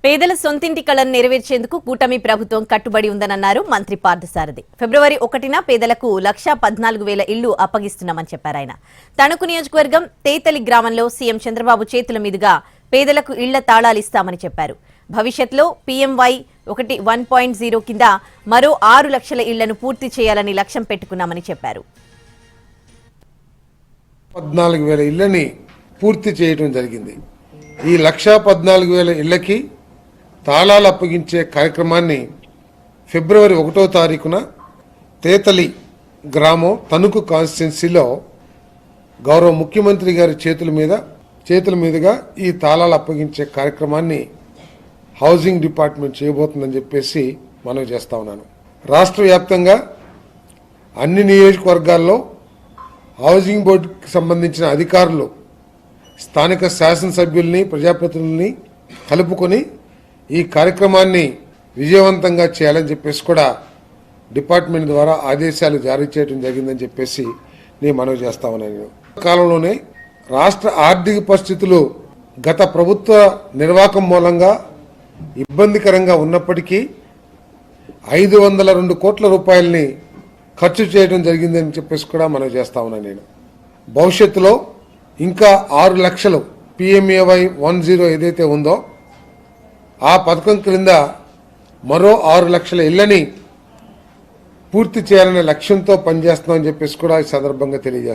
పేదల సొంతింటి కలను నెరవేర్చేందుకు కూటమి ప్రభుత్వం కట్టుబడి ఉందన్నారు మంత్రి పార్థసారథి. ఫిబ్రవరి 1న పేదలకు 1,14,000 ఇళ్లు అప్పగిస్తున్నామని చెప్పారు. ఆయన తణుకు నియోజకవర్గం తేతలి గ్రామంలో సీఎం చంద్రబాబు చేతుల మీదుగా పేదలకు ఇళ్ల తాళాలు ఇస్తామని చెప్పారు. భవిష్యత్తులో పీఎంవై 1.0 కింద మరో 6 లక్షల ఇళ్లను పూర్తి చేయాలని లక్ష్యం పెట్టుకున్నామని చెప్పారు. 14,000 ఇళ్లని పూర్తి చేయడం జరిగింది. ఈ 1,14,000 ఇళ్లకి తాళాలు అప్పగించే కార్యక్రమాన్ని ఫిబ్రవరి 1వ తారీఖున తేతలి గ్రామం తణుకు కాన్స్టిట్యున్సీలో గౌరవ ముఖ్యమంత్రి గారి చేతుల మీదుగా ఈ తాళాలు అప్పగించే కార్యక్రమాన్ని హౌసింగ్ డిపార్ట్మెంట్ చేయబోతుందని చెప్పేసి మనవి చేస్తా ఉన్నాను. రాష్ట్ర వ్యాప్తంగా అన్ని నియోజకవర్గాల్లో హౌసింగ్ బోర్డుకి సంబంధించిన అధికారులు స్థానిక శాసనసభ్యుల్ని ప్రజాప్రతినిధుల్ని కలుపుకొని ఈ కార్యక్రమాన్ని విజయవంతంగా చేయాలని చెప్పేసి కూడా డిపార్ట్మెంట్ ద్వారా ఆదేశాలు జారీ చేయడం జరిగిందని చెప్పేసి నేను మనవి చేస్తా ఉన్నాను. కాలంలోనే రాష్ట్ర ఆర్థిక పరిస్థితులు గత ప్రభుత్వ నిర్వాహకం మూలంగా ఇబ్బందికరంగా ఉన్నప్పటికీ 502 కోట్ల రూపాయలని ఖర్చు చేయడం జరిగిందని చెప్పేసి కూడా మనవి చేస్తా ఉన్నాను. నేను భవిష్యత్తులో ఇంకా 6 లక్షలు PMAY 10 ఏదైతే ఉందో ఆ పథకం క్రింద మరో 6 లక్షల ఇళ్లని పూర్తి చేయాలనే లక్ష్యంతో పనిచేస్తున్నామని చెప్పేసి కూడా ఈ సందర్భంగా తెలియజేస్తాం.